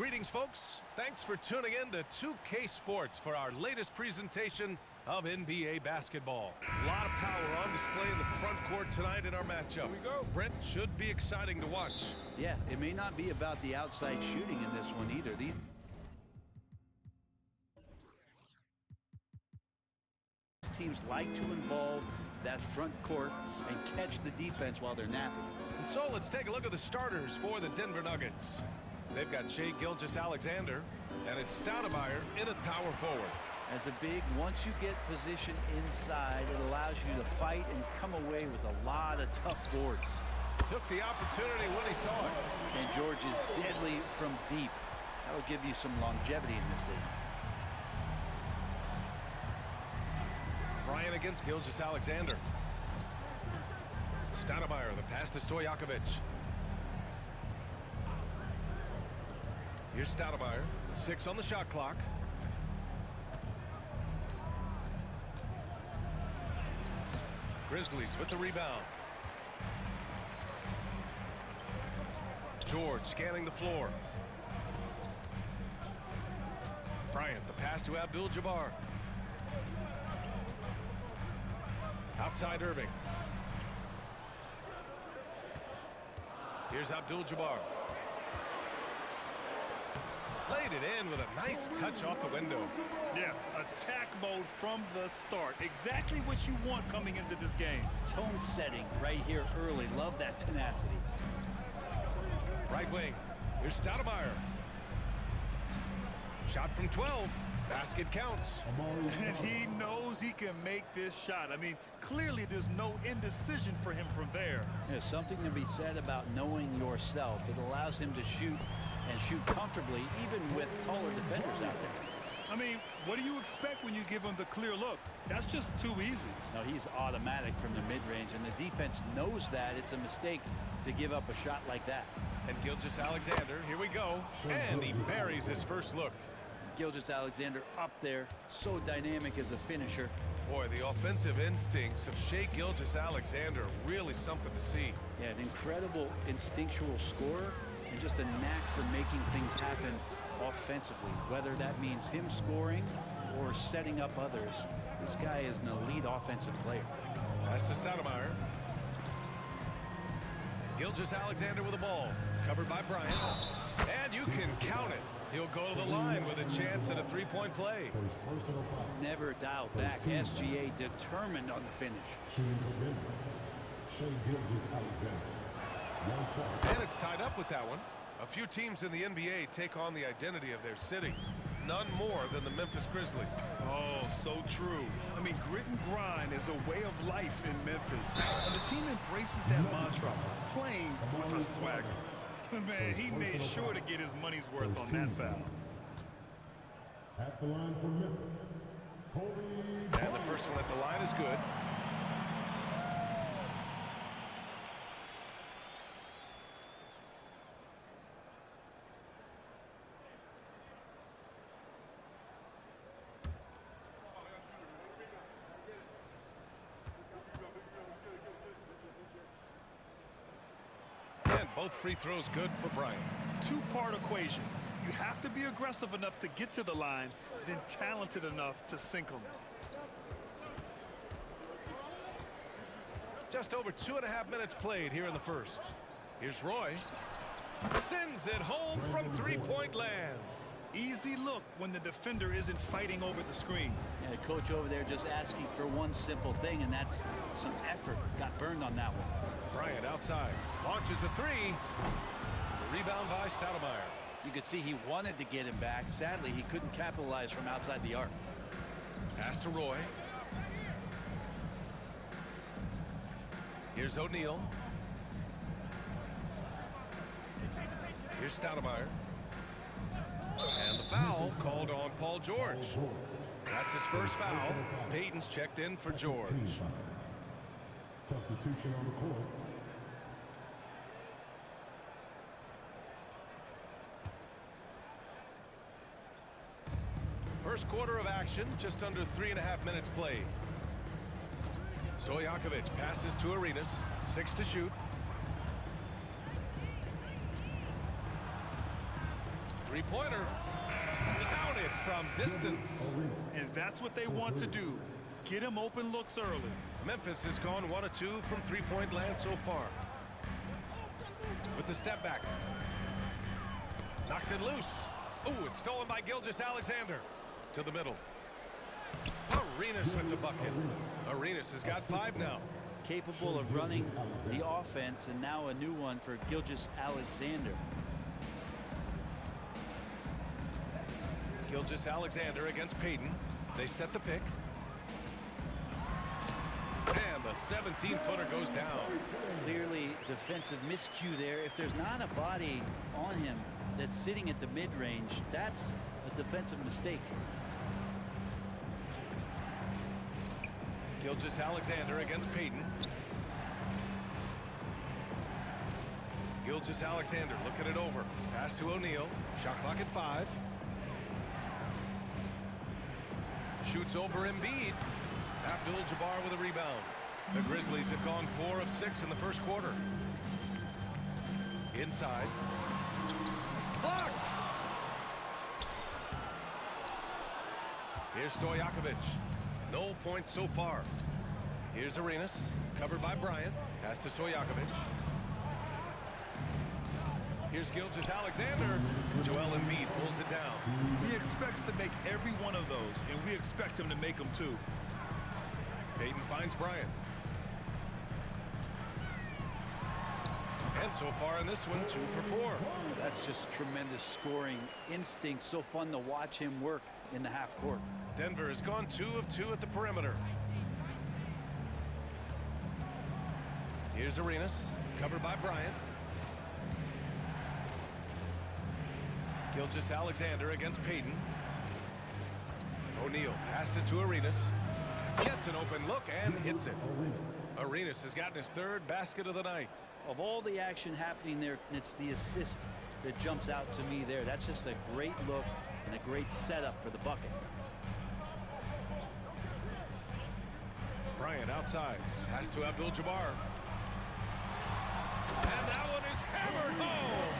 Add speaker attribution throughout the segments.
Speaker 1: Greetings, folks. Thanks for tuning in to 2K Sports for our latest presentation of NBA basketball. A lot of power on display in the front court tonight in our matchup. Here we go. Brent, should be exciting to watch.
Speaker 2: Yeah, it may not be about the outside shooting in this one either. These teams like to involve that front court and catch the defense while they're napping.
Speaker 1: And so let's take a look at the starters for the Denver Nuggets. They've got Shai Gilgeous-Alexander, and it's Stoudemire in at power forward.
Speaker 2: As a big, once you get positioned inside, it allows you to fight and come away with a lot of tough boards.
Speaker 1: Took the opportunity when he saw it.
Speaker 2: And George is deadly from deep. That will give you some longevity in this league.
Speaker 1: Bryant against Gilgeous-Alexander. Stoudemire, the pass to Stojakovic. Here's Stoudemire, 6 on the shot clock. Grizzlies with the rebound. George scanning the floor. Bryant, the pass to Abdul-Jabbar. Outside Irving. Here's Abdul-Jabbar. Laid it in with a nice touch off the window.
Speaker 3: Yeah, attack mode from the start. Exactly what you want coming into this game.
Speaker 2: Tone setting right here early. Love that tenacity.
Speaker 1: Right wing. Here's Stoudemire. Shot from 12. Basket counts.
Speaker 3: And he knows he can make this shot. I mean, clearly there's no indecision for him from there.
Speaker 2: There's something to be said about knowing yourself. It allows him to shoot and shoot comfortably, even with taller defenders out there.
Speaker 3: I mean, what do you expect when you give him the clear look? That's just too easy.
Speaker 2: No, he's automatic from the mid-range, and the defense knows that. It's a mistake to give up a shot like that.
Speaker 1: And Gilgeous-Alexander, here we go. And he buries his first look.
Speaker 2: Gilgeous-Alexander up there, so dynamic as a finisher.
Speaker 1: Boy, the offensive instincts of Shai Gilgeous-Alexander, really something to see.
Speaker 2: Yeah, an incredible instinctual scorer and just a knack for making things happen offensively, whether that means him scoring or setting up others. This guy is an elite offensive player.
Speaker 1: Pass to Stoudemire. Gilgeous-Alexander with the ball, covered by Bryant. And you can count it. He'll go to the line with a chance at a three-point play.
Speaker 2: Never dialed back. SGA determined on the finish.
Speaker 1: And it's tied up with that one. A few teams in the NBA take on the identity of their city. None more than the Memphis Grizzlies.
Speaker 3: Oh, so true. I mean, grit and grind is a way of life in Memphis. And the team embraces that mantra, playing with a swagger. Man, he made sure to get his money's worth on that foul.
Speaker 4: At the line for Memphis,
Speaker 1: and the first one at the line is good. Both free throws good for Bryant.
Speaker 3: Two-part equation. You have to be aggressive enough to get to the line, then talented enough to sink them.
Speaker 1: Just over 2.5 minutes played here in the first. Here's Roy. Sends it home from three-point land.
Speaker 3: Easy look when the defender isn't fighting over the screen.
Speaker 2: Yeah, the coach over there just asking for one simple thing, and that's some effort. Got burned on that one.
Speaker 1: Bryant outside. Launches a three. The rebound by Stoudemire.
Speaker 2: You could see he wanted to get him back. Sadly, he couldn't capitalize from outside the arc.
Speaker 1: Pass to Roy. Here's O'Neal. Here's Stoudemire. And the foul called on Paul George. That's his first foul. Payton's checked in for George.
Speaker 4: Substitution on the court.
Speaker 1: First quarter of action, just under 3.5 minutes played. Stojakovic passes to Arenas. 6 to shoot. Three-pointer. Counted from distance.
Speaker 3: And that's what they want to do. Get him open looks early.
Speaker 1: Memphis has gone 1 of 2 from three-point land so far. With the step back. Knocks it loose. Ooh, it's stolen by Gilgeous-Alexander. To the middle. Arenas with the bucket. Arenas has got 5 now.
Speaker 2: Capable of running the offense, and now a new one for Gilgeous-Alexander.
Speaker 1: Gilgeous-Alexander against Payton. They set the pick. And the 17-footer goes down.
Speaker 2: Clearly defensive miscue there. If there's not a body on him that's sitting at the mid-range, that's a defensive mistake.
Speaker 1: Gilgeous-Alexander against Payton. Gilgeous-Alexander looking it over. Pass to O'Neal. Shot clock at 5. Shoots over Embiid. Abdul-Jabbar with a rebound. The Grizzlies have gone 4 of 6 in the first quarter. Inside. Blocked! Here's Stojakovic. No points so far. Here's Arenas. Covered by Bryant. Pass to Stojakovic. Here's Gilgeous-Alexander. Joel Embiid pulls it down.
Speaker 3: He expects to make every one of those, and we expect him to make them too.
Speaker 1: Payton finds Bryant. And so far in this one, 2 for 4.
Speaker 2: That's just tremendous scoring instinct. So fun to watch him work in the half court.
Speaker 1: Denver has gone 2 of 2 at the perimeter. Here's Arenas. Covered by Bryant. Gilgeous-Alexander against Payton. O'Neal passes to Arenas. Gets an open look and hits it. Arenas has gotten his 3rd basket of the night.
Speaker 2: Of all the action happening there, it's the assist that jumps out to me there. That's just a great look and a great setup for the bucket.
Speaker 1: Bryant outside. Pass to Abdul-Jabbar. And that one is hammered home.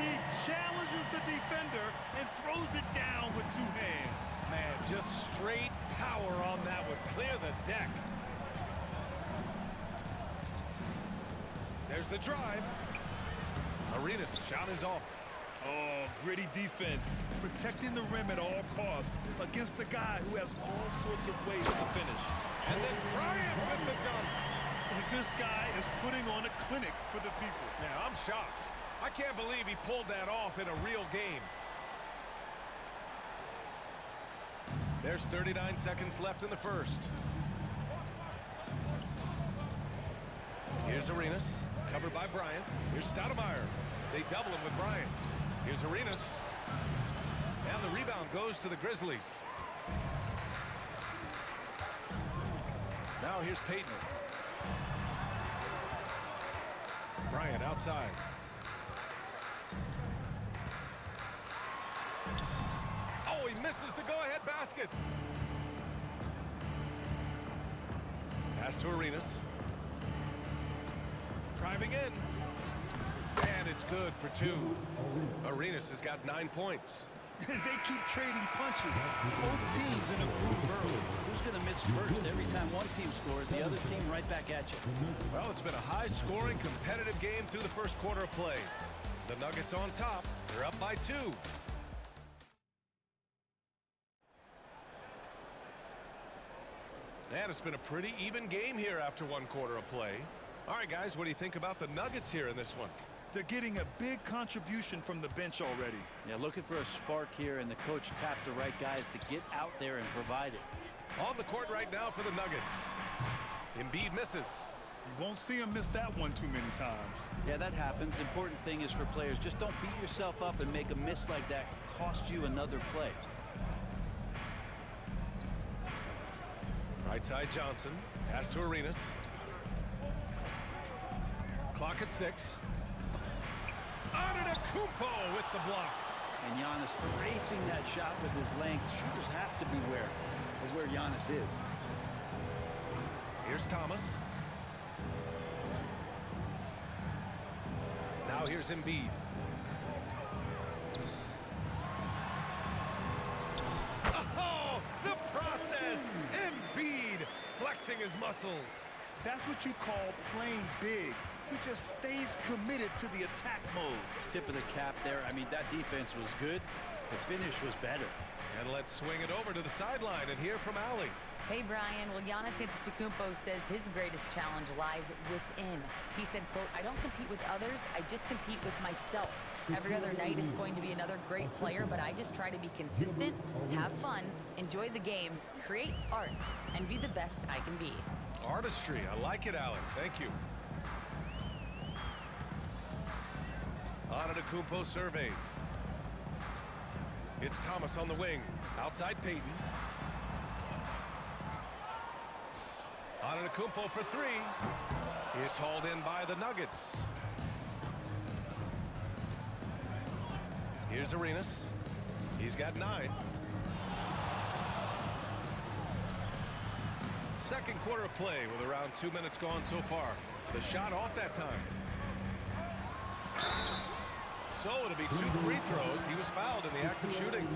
Speaker 3: He challenges the defender and throws it down with 2 hands.
Speaker 1: Man, just straight power on that one. Clear the deck. There's the drive. Arenas' shot is off.
Speaker 3: Oh, gritty defense. Protecting the rim at all costs against a guy who has all sorts of ways to finish.
Speaker 1: And then Bryant with the dunk.
Speaker 3: This guy is putting on a clinic for the people.
Speaker 1: Yeah, I'm shocked. I can't believe he pulled that off in a real game. There's 39 seconds left in the first. Here's Arenas, covered by Bryant. Here's Stoudemire. They double him with Bryant. Here's Arenas. And the rebound goes to the Grizzlies. Now here's Payton. Bryant outside. Oh, he misses the go-ahead basket. Pass to Arenas. Driving in. And it's good for 2. Arenas has got 9 points.
Speaker 3: They keep trading punches. Both teams in a groove early.
Speaker 2: Who's going to miss first? Every time one team scores, the other team right back at you.
Speaker 1: Well, it's been a high-scoring, competitive game through the first quarter of play. The Nuggets on top. They're up by 2. And it's been a pretty even game here after 1 quarter of play. All right, guys, what do you think about the Nuggets here in this one?
Speaker 3: They're getting a big contribution from the bench already.
Speaker 2: Yeah, looking for a spark here, and the coach tapped the right guys to get out there and provide it.
Speaker 1: On the court right now for the Nuggets. Embiid misses.
Speaker 3: You won't see him miss that one too many times.
Speaker 2: Yeah, that happens. Important thing is for players, just don't beat yourself up and make a miss like that cost you another play.
Speaker 1: Right side Johnson. Pass to Arenas. Clock at 6. Antetokounmpo with the block.
Speaker 2: And Giannis erasing that shot with his length. Shooters have to beware of where Giannis is.
Speaker 1: Here's Thomas. Now here's Embiid. flexing his muscles.
Speaker 3: That's what you call playing big. He just stays committed to the attack mode.
Speaker 2: Tip of the cap there. I mean, that defense was good. The finish was better.
Speaker 1: And let's swing it over to the sideline and hear from Allie.
Speaker 5: Hey, Brian. Well, Giannis Antetokounmpo says his greatest challenge lies within. He said, quote, "I don't compete with others. I just compete with myself. Every other night it's going to be another great player, but I just try to be consistent, have fun, enjoy the game, create art, and be the best I can be."
Speaker 1: Artistry. I like it, Allie. Thank you. Antetokounmpo surveys. It's Thomas on the wing. Outside Peyton. Antetokounmpo for three. It's hauled in by the Nuggets. Here's Arenas. He's got 9. Second quarter of play with around 2 minutes gone so far. The shot off that time. So it'll be 2 free throws. He was fouled in the act of shooting.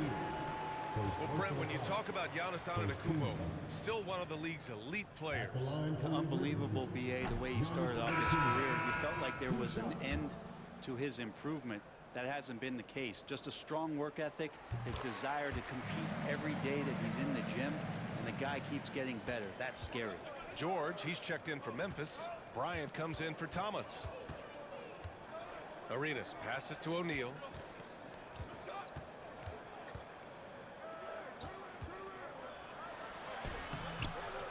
Speaker 1: Well, Brent, when you talk about Giannis Antetokounmpo, still one of the league's elite players.
Speaker 2: Unbelievable, BA, the way he started off his career. You felt like there was an end to his improvement. That hasn't been the case. Just a strong work ethic, his desire to compete every day that he's in the gym, and the guy keeps getting better. That's scary.
Speaker 1: George, he's checked in for Memphis. Bryant comes in for Thomas. Arenas passes to O'Neal.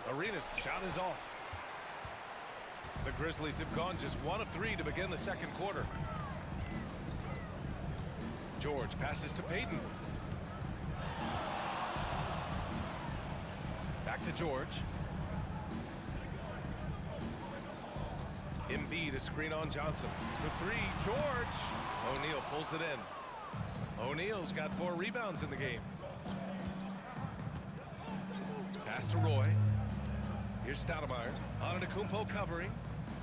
Speaker 1: Arenas shot is off. The Grizzlies have gone just 1 of 3 to begin the second quarter. George passes to Peyton. Back to George. Embiid a screen on Johnson. For 3, George. O'Neal pulls it in. O'Neal's got 4 rebounds in the game. Pass to Roy. Here's Stoudemire. Antetokounmpo covering.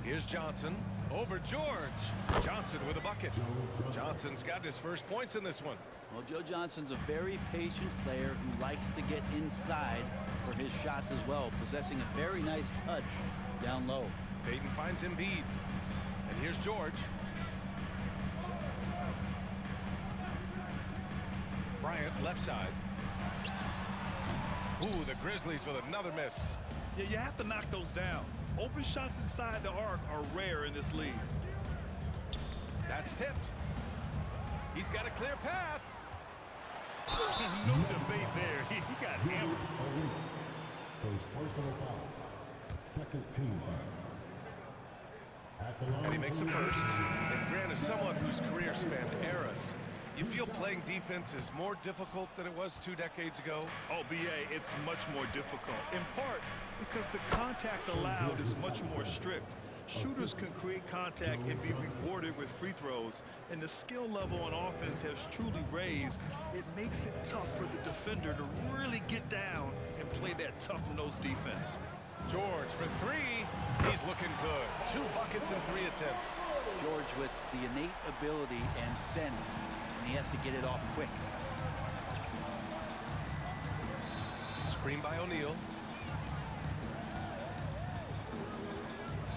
Speaker 1: Here's Johnson. Over George. Johnson with a bucket. Johnson's got his first points in this one.
Speaker 2: Well, Joe Johnson's a very patient player who likes to get inside for his shots as well, possessing a very nice touch down low.
Speaker 1: Peyton finds Embiid. And here's George. Bryant left side. Ooh, the Grizzlies with another miss.
Speaker 3: Yeah, you have to knock those down. Open shots inside the arc are rare in this league.
Speaker 1: That's tipped. He's got a clear path.
Speaker 3: No debate there. He got hammered.
Speaker 4: First personal foul. Second team foul. At the line
Speaker 1: And he makes a first. And Grant, as someone whose career spanned eras, you feel playing defense is more difficult than it was 2 decades ago?
Speaker 3: Oh, BA, it's much more difficult. In part because the contact allowed is much more strict. Shooters can create contact and be rewarded with free throws, and the skill level on offense has truly raised. It makes it tough for the defender to really get down and play that tough-nosed defense.
Speaker 1: George for 3. He's looking good. 2 buckets in 3 attempts.
Speaker 2: George with the innate ability and sense, and he has to get it off quick.
Speaker 1: Screen by O'Neal.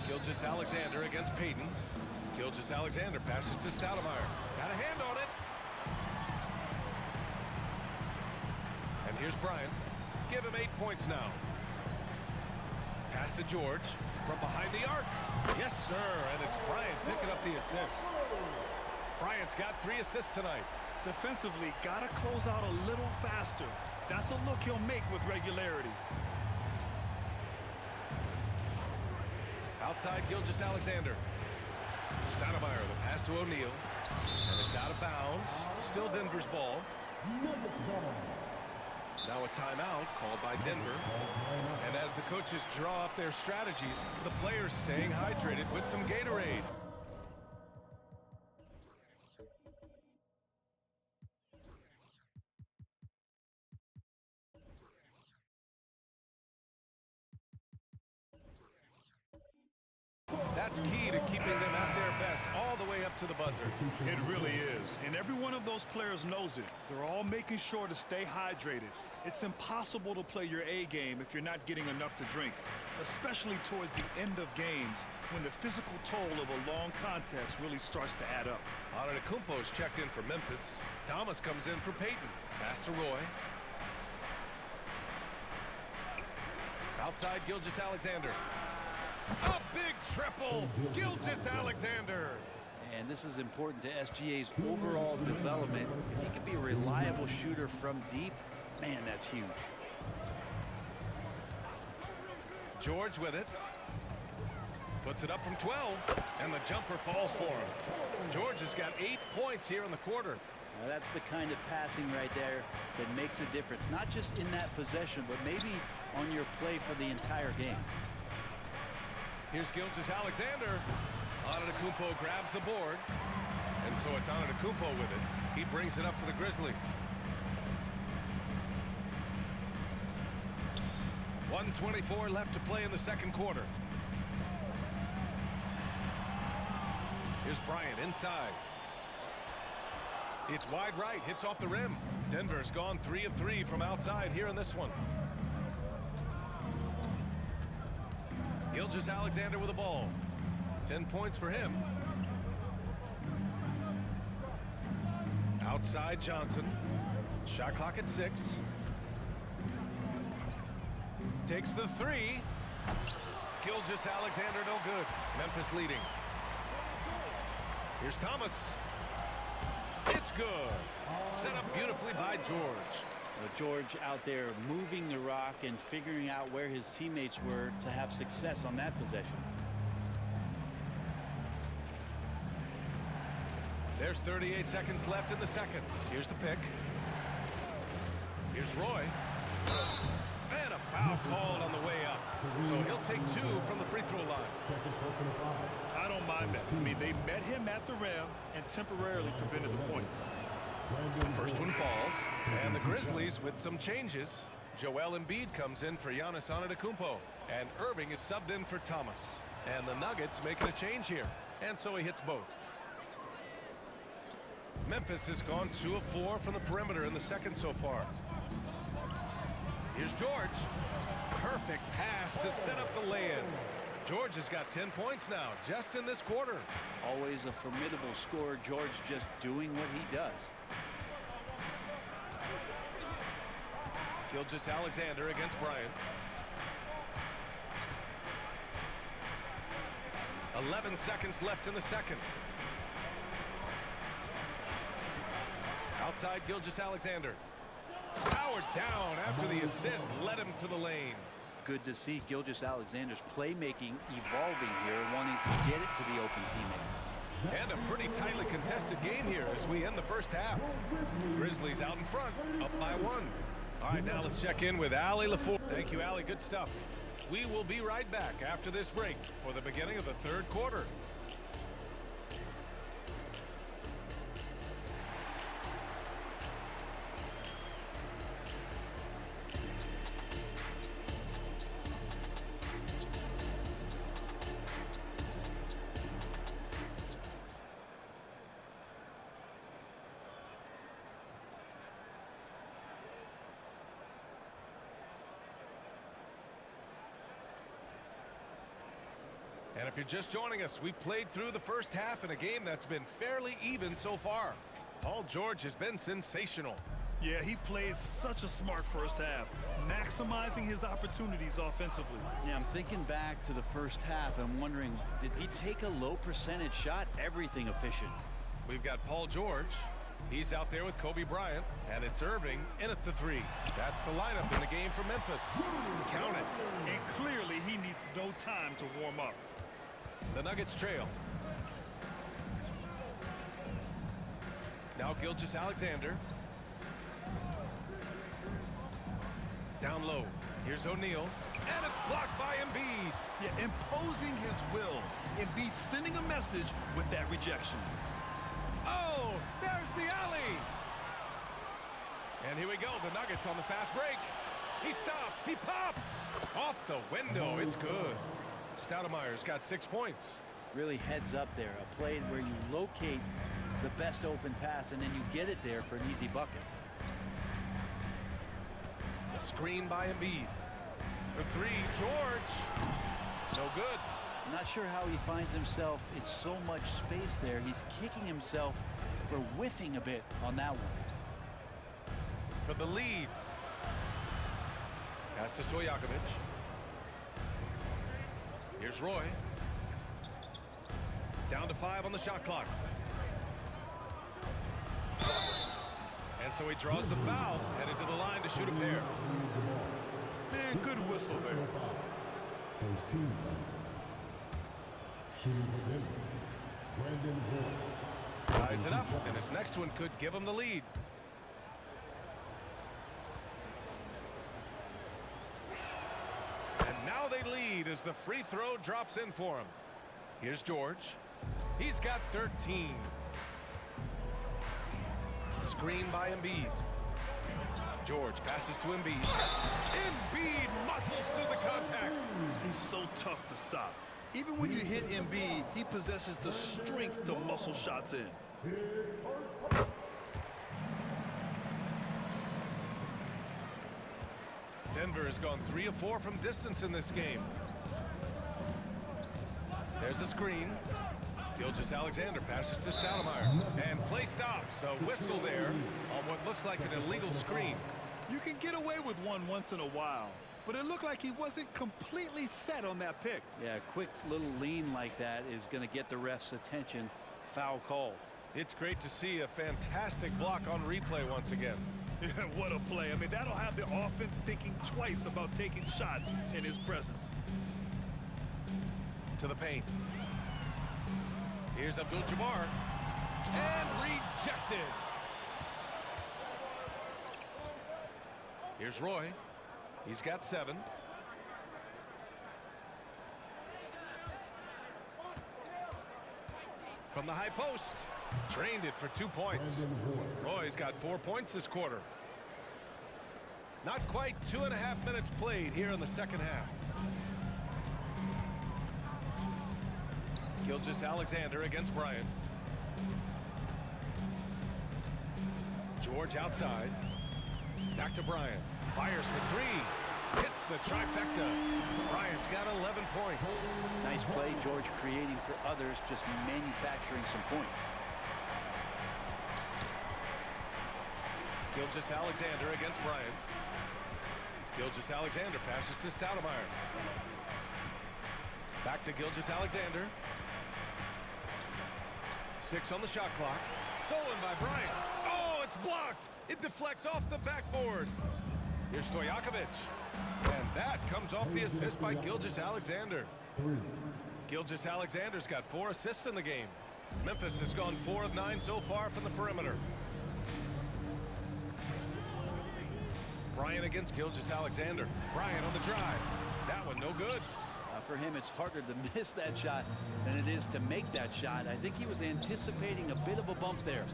Speaker 1: Gilgeous-Alexander against Peyton. Gilgeous-Alexander passes to Stoudemire. Got a hand on it. And here's Bryant. Give him 8 points now. Pass to George from behind the arc. Yes, sir. And it's Bryant picking up the assist. Bryant's got 3 assists tonight.
Speaker 3: Defensively, got to close out a little faster. That's a look he'll make with regularity.
Speaker 1: Outside Gilgeous-Alexander. Stoudemire, the pass to O'Neal. And it's out of bounds. Still Denver's ball. Now a timeout called by Denver. And as the coaches draw up their strategies, the players staying hydrated with some Gatorade. That's That's key to keeping them at their best all the way up to the buzzer.
Speaker 3: It really is. And every one of those players knows it. They're all making sure to stay hydrated. It's impossible to play your A game if you're not getting enough to drink, especially towards the end of games when the physical toll of a long contest really starts to add up.
Speaker 1: Antetokounmpo's checked in for Memphis. Thomas comes in for Peyton. Pass to Roy. Outside Gilgeous-Alexander. A big triple. Gilgeous-Alexander.
Speaker 2: And this is important to SGA's overall development. If he can be a reliable shooter from deep, man, that's huge.
Speaker 1: George with it. Puts it up from 12. And the jumper falls for him. George has got 8 points here in the quarter.
Speaker 2: Now that's the kind of passing right there that makes a difference. Not just in that possession, but maybe on your play for the entire game.
Speaker 1: Here's Gilgeous-Alexander. Antetokounmpo grabs the board. And so it's Antetokounmpo with it. He brings it up for the Grizzlies. 1:24 left to play in the second quarter. Here's Bryant inside. It's wide right, hits off the rim. Denver's gone 3 of 3 from outside here in this one. Gilgeous-Alexander with the ball. 10 points for him. Outside Johnson. Shot clock at 6. Takes the 3. Gilgeous-Alexander no good. Memphis leading. Here's Thomas. It's good. Set up beautifully by George.
Speaker 2: George out there moving the rock and figuring out where his teammates were to have success on that possession.
Speaker 1: There's 38 seconds left in the second. Here's the pick. Here's Roy. And a foul called on the way up. So he'll take 2 from the free throw line.
Speaker 3: I don't mind that. I mean, they met him at the rim and temporarily prevented the points.
Speaker 1: The first one falls. And the Grizzlies with some changes. Joel Embiid comes in for Giannis Antetokounmpo. And Irving is subbed in for Thomas. And the Nuggets making a change here. And so he hits both. Memphis has gone 2 of 4 from the perimeter in the second so far. Here's George. Perfect pass to set up the lay-in. George has got 10 points now, just in this quarter.
Speaker 2: Always a formidable scorer. George just doing what he does.
Speaker 1: Gilgeous-Alexander against Bryant. 11 seconds left in the second. Outside Gilgeous-Alexander. Powered down after the assist led him to the lane.
Speaker 2: Good to see Gilgeous-Alexander's playmaking evolving here, wanting to get it to the open teammate.
Speaker 1: And a pretty tightly contested game here as we end the first half. Grizzlies out in front, up by 1. All right, now let's check in with Allie LaFour. Thank you, Allie. Good stuff. We will be right back after this break for the beginning of the third quarter. And if you're just joining us, we played through the first half in a game that's been fairly even so far. Paul George has been sensational.
Speaker 3: Yeah, he played such a smart first half, maximizing his opportunities offensively.
Speaker 2: Yeah, I'm thinking back to the first half. I'm wondering, did he take a low percentage shot? Everything efficient.
Speaker 1: We've got Paul George. He's out there with Kobe Bryant, and it's Irving in at the 3. That's the lineup in the game for Memphis. Count it.
Speaker 3: And clearly he needs no time to warm up.
Speaker 1: The Nuggets trail. Now Gilgeous-Alexander. Down low. Here's O'Neal. And it's blocked by Embiid.
Speaker 3: Yeah, imposing his will. Embiid sending a message with that rejection.
Speaker 1: Oh, there's the alley. And here we go. The Nuggets on the fast break. He stops. He pops. Off the window. It's good. Stoudemire's got 6 points.
Speaker 2: Really heads up there. A play where you locate the best open pass and then you get it there for an easy bucket.
Speaker 1: Screen by Embiid. For three, George. No good.
Speaker 2: I'm not sure how he finds himself in so much space there. He's kicking himself for whiffing a bit on that one.
Speaker 1: For the lead. Pass to Stojakovic. Here's Roy. Down to 5 on the shot clock. And so he draws the foul, headed to the line to shoot a pair.
Speaker 3: Man, good whistle there.
Speaker 4: First team foul. Shooting for Denver, Brandon Boyd.
Speaker 1: Ties it up, and his next one could give him the lead. And now they lead as the free throw drops in for him. Here's George. He's got 13. Screen by Embiid. George passes to Embiid. Embiid muscles through the contact.
Speaker 3: He's so tough to stop. Even when you hit Embiid, he possesses the strength to muscle shots in.
Speaker 1: Denver has gone 3 of 4 from distance in this game. There's a screen. Gilgeous-Alexander passes to Stoudemire. And play stops. A whistle there on what looks like an illegal screen.
Speaker 3: You can get away with one once in a while, but it looked like he wasn't completely set on that pick.
Speaker 2: Yeah, a quick little lean like that is going to get the ref's attention. Foul called.
Speaker 1: It's great to see a fantastic block on replay once again.
Speaker 3: Yeah, what a play. I mean, that'll have the offense thinking twice about taking shots in his presence.
Speaker 1: To the paint. Here's Abdul-Jabbar. And rejected. Here's Roy. He's got 7. From the high post. Drained it for 2 points. Roy's got 4 points this quarter. Not quite 2.5 minutes played here in the second half. Gilgeous-Alexander against Bryant. George outside. Back to Bryant. Fires for 3. Hits the trifecta. Bryant's got 11 points.
Speaker 2: Nice play, George creating for others, just manufacturing some points.
Speaker 1: Gilgeous-Alexander against Bryant. Gilgeous-Alexander passes to Stoudemire. Back to Gilgeous-Alexander. 6 on the shot clock. Stolen by Bryant. Oh, it's blocked. It deflects off the backboard. Here's Stojakovic. And that comes off the assist by Gilgeous-Alexander. Gilgeous-Alexander's got 4 assists in the game. Memphis has gone 4 of 9 so far from the perimeter. Bryant against Gilgeous-Alexander. Bryant on the drive. That one no good.
Speaker 2: For him, it's harder to miss that shot than it is to make that shot. I think he was anticipating a bit of a bump there.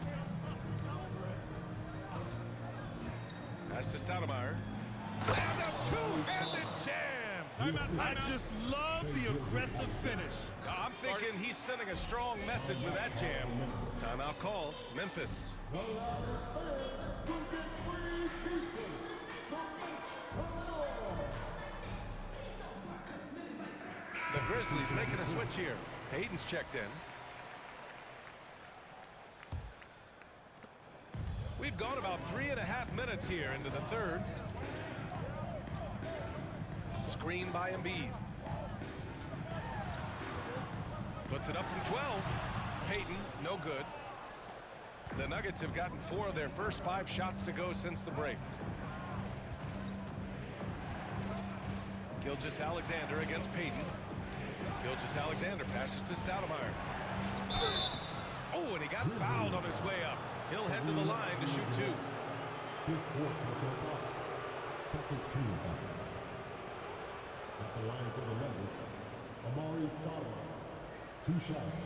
Speaker 1: Pass to Stoudemire. And a two-handed jam.
Speaker 3: I just love the aggressive finish.
Speaker 1: I'm thinking he's sending a strong message with that jam. Timeout call. Memphis. The Grizzlies making a switch here. Payton's checked in. We've gone about 3.5 minutes here into the third. Screen by Embiid. Puts it up from 12. Payton, no good. The Nuggets have gotten 4 of their first 5 shots to go since the break. Gilgeous-Alexander against Payton. Gilgeous-Alexander passes to Stoudemire. Oh, and he got fouled on his way up. He'll head to the line to shoot 2.
Speaker 4: This fourth personal foul. Second team foul. At the line for the Nuggets, Amari Stoudemire. 2 shots.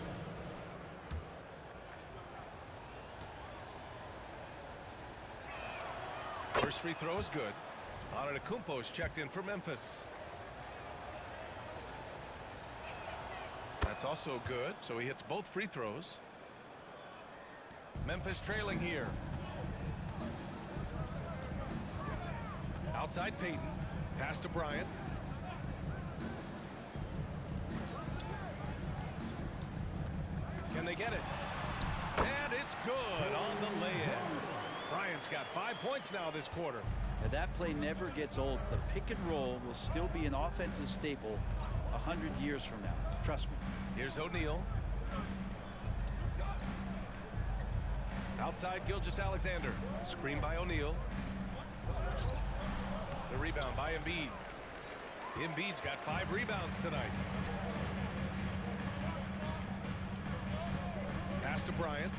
Speaker 1: First free throw is good. Antetokounmpo's checked in for Memphis. That's also good, so he hits both free throws. Memphis trailing here. Outside Peyton. Pass to Bryant. Can they get it? And it's good on the lay-in. Bryant's got 5 points now this quarter.
Speaker 2: Now that play never gets old. The pick and roll will still be an offensive staple 100 years from now. Trust me.
Speaker 1: Here's O'Neal. Outside Gilgeous-Alexander. Screen by O'Neal. The rebound by Embiid. Embiid's got 5 rebounds tonight. Pass to Bryant.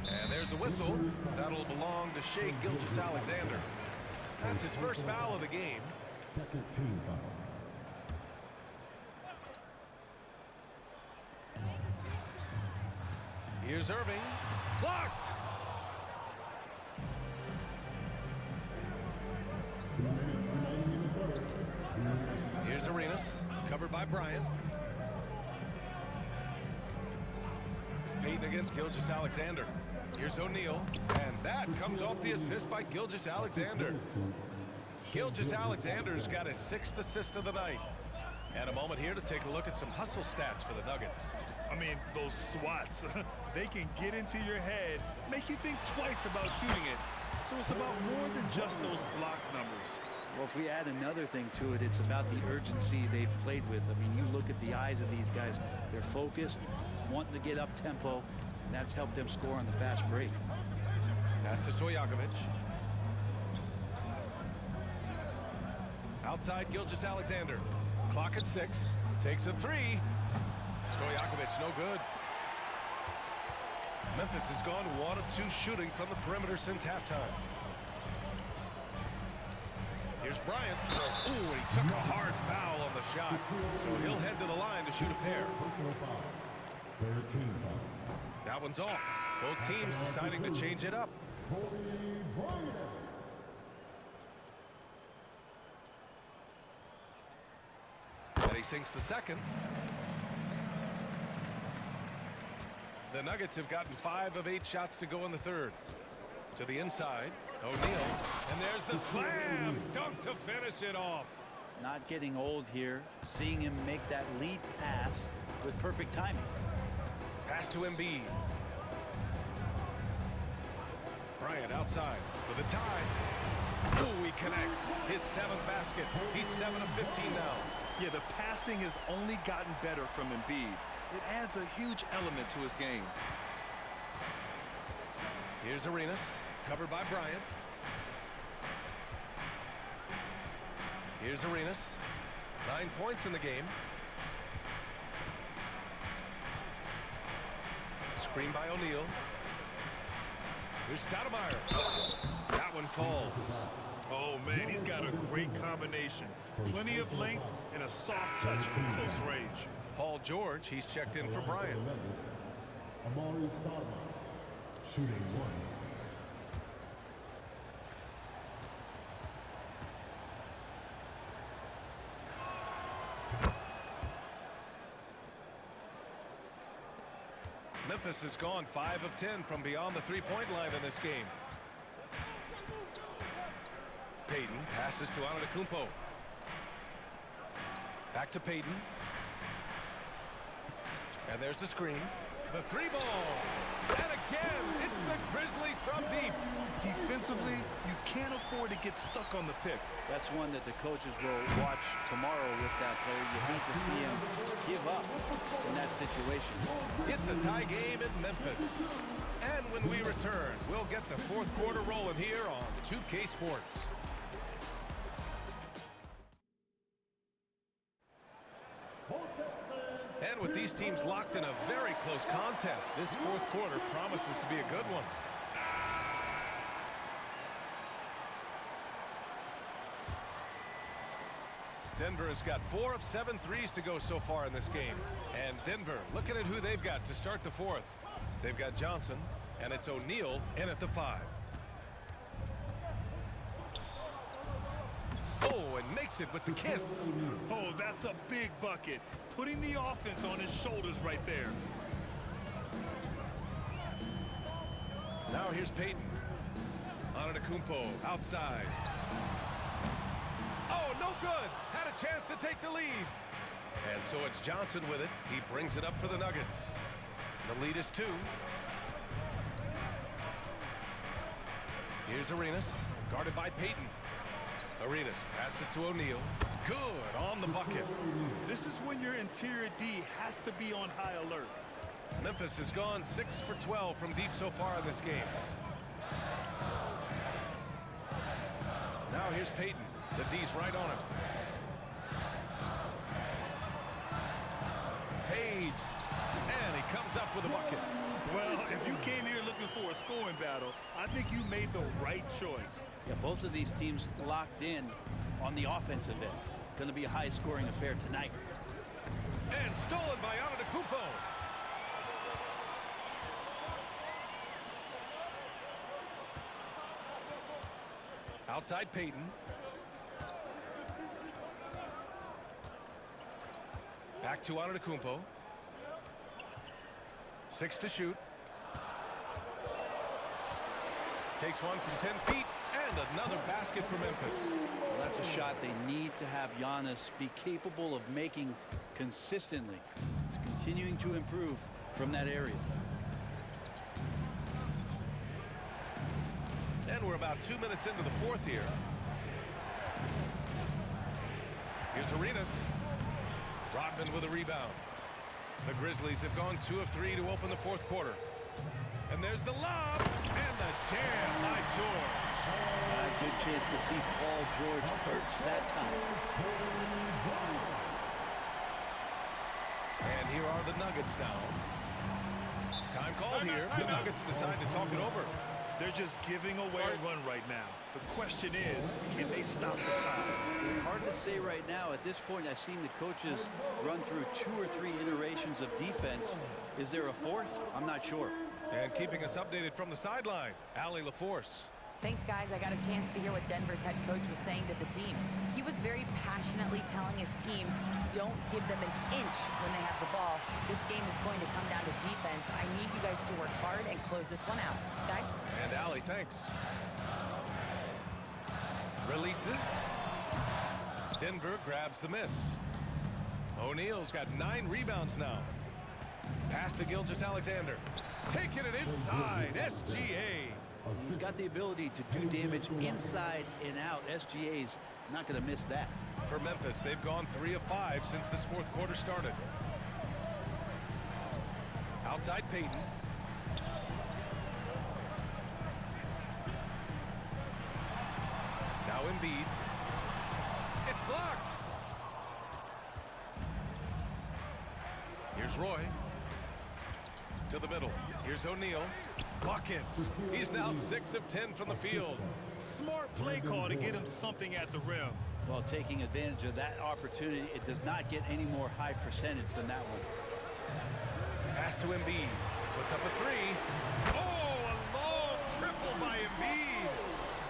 Speaker 1: And there's a whistle. That'll belong to Shai Gilgeous-Alexander. That's his first foul of the game.
Speaker 4: Second team foul.
Speaker 1: Here's Irving. Blocked.
Speaker 4: 2 minutes remaining in the third.
Speaker 1: Here's Arenas. Covered by Bryant. Peyton against Gilgeous-Alexander. Here's O'Neal. And that comes off the assist by Gilgeous-Alexander. Gilgeous-Alexander's got his 6th assist of the night. And a moment here to take a look at some hustle stats for the Nuggets.
Speaker 3: I mean, those swats, they can get into your head, make you think twice about shooting it. So it's about more than just those block numbers.
Speaker 2: Well, if we add another thing to it, it's about the urgency they've played with. I mean, you look at the eyes of these guys. They're focused, wanting to get up tempo, and that's helped them score on the fast break.
Speaker 1: Pass to Stojakovic. Outside Gilgeous-Alexander. Clock at 6. Takes a 3. Stojakovic no good. Memphis has gone 1 of 2 shooting from the perimeter since halftime. Here's Bryant. Ooh, he took a hard foul on the shot. So he'll head to the line to shoot a pair.
Speaker 4: Personal foul. Third team foul.
Speaker 1: That one's off. Both teams deciding to change it up.
Speaker 4: Kobe Bryant.
Speaker 1: And he sinks the second. The Nuggets have gotten 5 of 8 shots to go in the third. To the inside, O'Neal. And there's the slam dunk to finish it off.
Speaker 2: Not getting old here, seeing him make that lead pass with perfect timing.
Speaker 1: Pass to Embiid. Bryant outside for the tie. Ooh, he connects. His 7th basket. He's 7 of 15 now.
Speaker 3: Yeah, the passing has only gotten better from Embiid. It adds a huge element to his game.
Speaker 1: Here's Arenas, covered by Bryant. Here's Arenas. 9 points in the game. Screen by O'Neal. Here's Stoudemire. That one falls.
Speaker 3: Oh, man, he's got a great combination. Plenty of length and a soft touch from close range.
Speaker 1: Paul George, he's checked in for Bryant.
Speaker 4: Amari Stoudemire, shooting 1.
Speaker 1: Memphis has gone 5 of 10 from beyond the 3-point line in this game. Peyton passes to Antetokounmpo. Back to Peyton. And there's the screen. The 3-ball. And again, it's the Grizzlies from deep.
Speaker 3: Defensively, you can't afford to get stuck on the pick.
Speaker 2: That's one that the coaches will watch tomorrow with that player. You hate to see him give up in that situation.
Speaker 1: It's a tie game in Memphis. And when we return, we'll get the 4th quarter rolling here on 2K Sports. And with these teams locked in a very close contest, this 4th quarter promises to be a good one. Denver has got 4 of 7 threes to go so far in this game. And Denver looking at who they've got to start the 4th. They've got Johnson, and it's O'Neal in at the 5. Oh, and makes it with the kiss.
Speaker 3: Oh, that's a big bucket. Putting the offense on his shoulders right there.
Speaker 1: Now here's Payton. Antetokounmpo outside. Oh, no good. Had a chance to take the lead. And so it's Johnson with it. He brings it up for the Nuggets. The lead is 2. Here's Arenas, guarded by Payton. Arenas passes to O'Neal. Good on the bucket.
Speaker 3: This is when your interior D has to be on high alert.
Speaker 1: Memphis has gone 6 for 12 from deep so far in this game. Now here's Payton. The D's right on him. Fades. And he comes up with a bucket.
Speaker 3: Well, if you came here looking for a scoring battle, I think you made the right choice.
Speaker 2: Yeah, both of these teams locked in on the offensive end. Going to be a high-scoring affair tonight.
Speaker 1: And stolen by Antetokounmpo. Outside Payton. Back to Antetokounmpo. 6 to shoot. Takes one from 10 feet. And another basket for Memphis.
Speaker 2: Well, that's a shot they need to have Giannis be capable of making consistently. He's continuing to improve from that area.
Speaker 1: And we're about 2 minutes into the fourth here. Here's Arenas. Rodman with a rebound. The Grizzlies have gone 2 of 3 to open the fourth quarter. And there's the lob and the jam by George.
Speaker 2: A good chance to see Paul George hurts that time.
Speaker 1: And here are the Nuggets now. Time called here. The Nuggets decide to talk it over.
Speaker 3: They're just giving away a run right now. The question is, can they stop the tide?
Speaker 2: Hard to say right now. At this point, I've seen the coaches run through 2 or 3 iterations of defense. Is there a fourth? I'm not sure.
Speaker 1: And keeping us updated from the sideline, Allie LaForce.
Speaker 5: Thanks, guys. I got a chance to hear what Denver's head coach was saying to the team. He was very passionately telling his team, don't give them an inch when they have the ball. This game is going to come down to defense. I need you guys to work hard and close this one out. Guys?
Speaker 1: And Allie, thanks. Releases. Denver grabs the miss. O'Neal's got 9 rebounds now. Pass to Gilgeous-Alexander. Taking it inside. SGA.
Speaker 2: He's got the ability to do damage inside and out. SGA's not going to miss that.
Speaker 1: For Memphis, they've gone 3 of 5 since this fourth quarter started. Outside Payton. Now Embiid. It's blocked. Here's Roy. To the middle. Here's O'Neal. Buckets. He's now 6 of 10 from the field.
Speaker 3: Smart play call to get him something at the rim.
Speaker 2: Well, taking advantage of that opportunity, it does not get any more high percentage than that one.
Speaker 1: Pass to Embiid. Puts up a 3. Oh, a long triple by Embiid.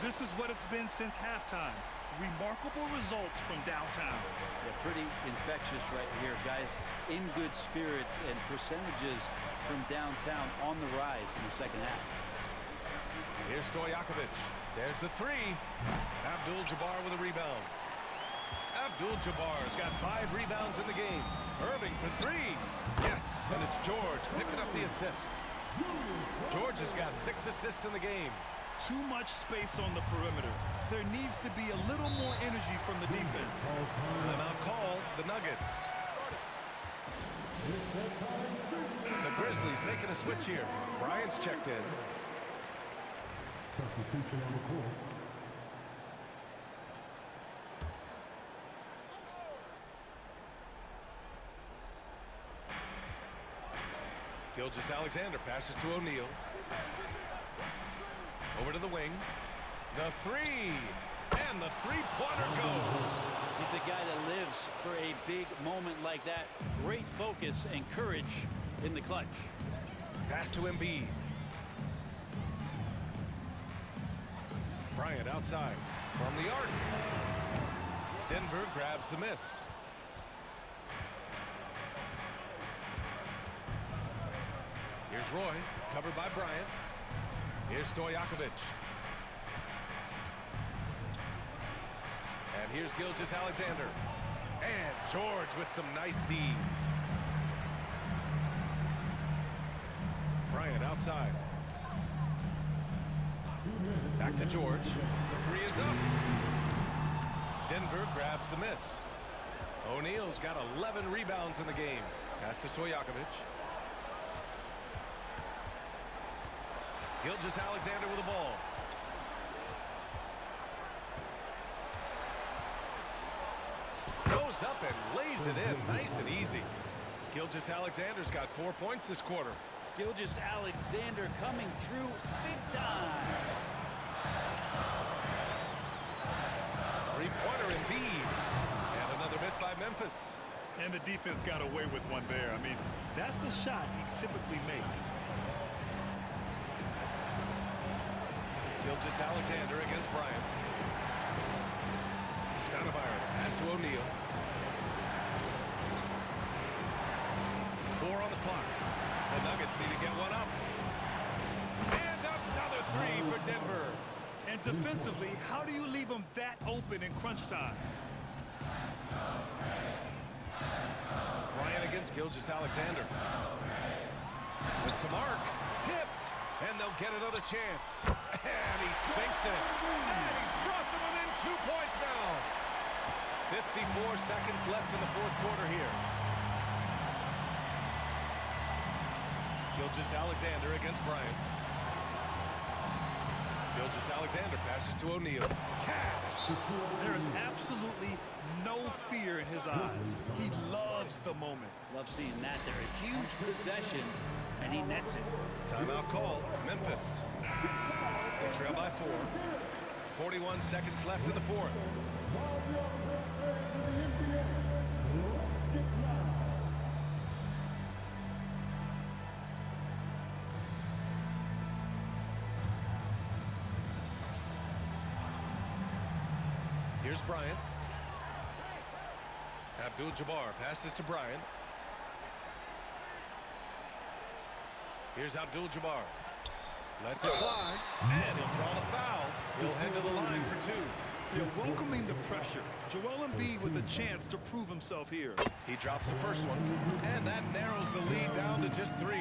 Speaker 3: This is what it's been since halftime. Remarkable results from downtown.
Speaker 2: Yeah, pretty infectious right here, guys. In good spirits and percentages from downtown on the rise in the second half.
Speaker 1: Here's Stojakovic. There's the 3. Abdul-Jabbar with a rebound. Abdul-Jabbar's got 5 rebounds in the game. Irving for 3. Yes, and it's George picking up the assist. George has got 6 assists in the game.
Speaker 3: Too much space on the perimeter. There needs to be a little more energy from the defense.
Speaker 1: Timeout call, the Nuggets. The Grizzlies making a switch here. Bryant's checked in.
Speaker 4: Substitution on the court.
Speaker 1: Gilgeous-Alexander passes to O'Neal. Over to the wing. The 3. And the three-pointer goes.
Speaker 2: He's a guy that lives for a big moment like that. Great focus and courage in the clutch.
Speaker 1: Pass to Embiid. Bryant outside from the arc. Denver grabs the miss. Here's Roy, covered by Bryant. Here's Stojakovic. And here's Gilgeous-Alexander. And George with some nice D. Bryant outside. Back to George. The three is up. Denver grabs the miss. O'Neal's got 11 rebounds in the game. Pass to Stojakovic. Gilgeous-Alexander with the ball. Goes up and lays it in nice and easy. Gilgeous-Alexander's got 4 points this quarter.
Speaker 2: Gilgeous-Alexander coming through big time.
Speaker 1: Three-pointer Embiid. And another miss by Memphis.
Speaker 3: And the defense got away with one there. I mean, that's a shot he typically makes.
Speaker 1: Gilgeous-Alexander against Bryant. Stoudemire, pass to O'Neal. 4 on the clock. The Nuggets need to get one up. And another three for Denver.
Speaker 3: And defensively, how do you leave them that open in crunch time?
Speaker 1: Bryant against Gilgeous-Alexander. With some arc. Tipped. And they'll get another chance. And he sinks it. And he's brought them within 2 points now. 54 seconds left in the fourth quarter here. Gilgeous-Alexander against Bryant. Gilgeous-Alexander passes to O'Neal. Cash.
Speaker 3: There is absolutely no fear in his eyes. He loves the moment.
Speaker 2: Love seeing that. They're a huge possession, and he nets it.
Speaker 1: Timeout call. Memphis. They trail by 4. 41 seconds left in the fourth. Here's Bryant. Abdul-Jabbar passes to Bryant. Here's Abdul-Jabbar. Lets it fly. And he'll draw the foul. He'll head to the line for 2.
Speaker 3: They're welcoming the pressure. Joel Embiid with a chance to prove himself here.
Speaker 1: He drops the first one. And that narrows the lead down to just 3.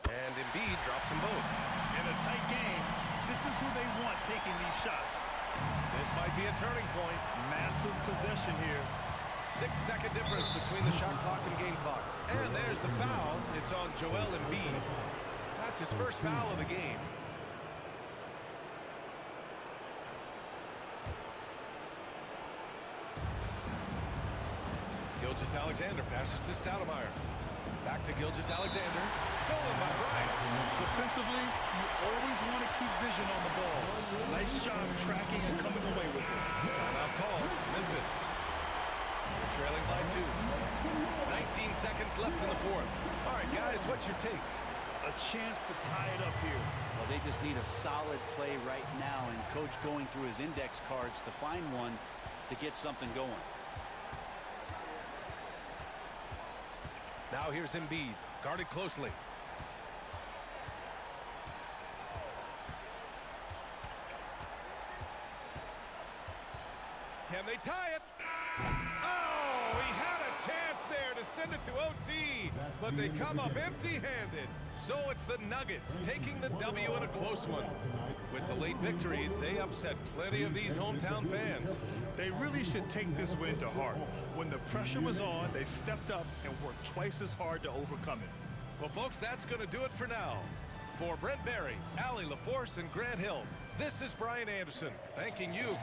Speaker 1: And Embiid drops them both.
Speaker 3: In a tight game, this is who they want taking these shots.
Speaker 1: This might be a turning point.
Speaker 3: Massive possession here.
Speaker 1: 6-second difference between the shot clock and game clock. And there's the foul. It's on Joel Embiid. That's his first foul of the game. Gilgeous-Alexander passes to Stoudemire. Back to Gilgeous-Alexander. Stolen by Bryant.
Speaker 3: Defensively, you always want to keep vision on the ball. Nice job tracking and coming away with it.
Speaker 1: Timeout call. Memphis. They're trailing by 2. 19 seconds left in the fourth. All right, guys, what's your take?
Speaker 3: A chance to tie it up here.
Speaker 2: Well, they just need a solid play right now, and Coach going through his index cards to find one to get something going.
Speaker 1: Now here's Embiid, guarded closely. Can they tie it? Oh, he had a chance there to send it to OT, but they come up empty-handed. So it's the Nuggets taking the W in a close one. With the late victory, they upset plenty of these hometown fans.
Speaker 3: They really should take this win to heart. When the pressure was on, they stepped up and worked twice as hard to overcome it.
Speaker 1: Well, folks, that's going to do it for now. For Brent Barry, Allie LaForce, and Grant Hill, this is Brian Anderson, thanking you for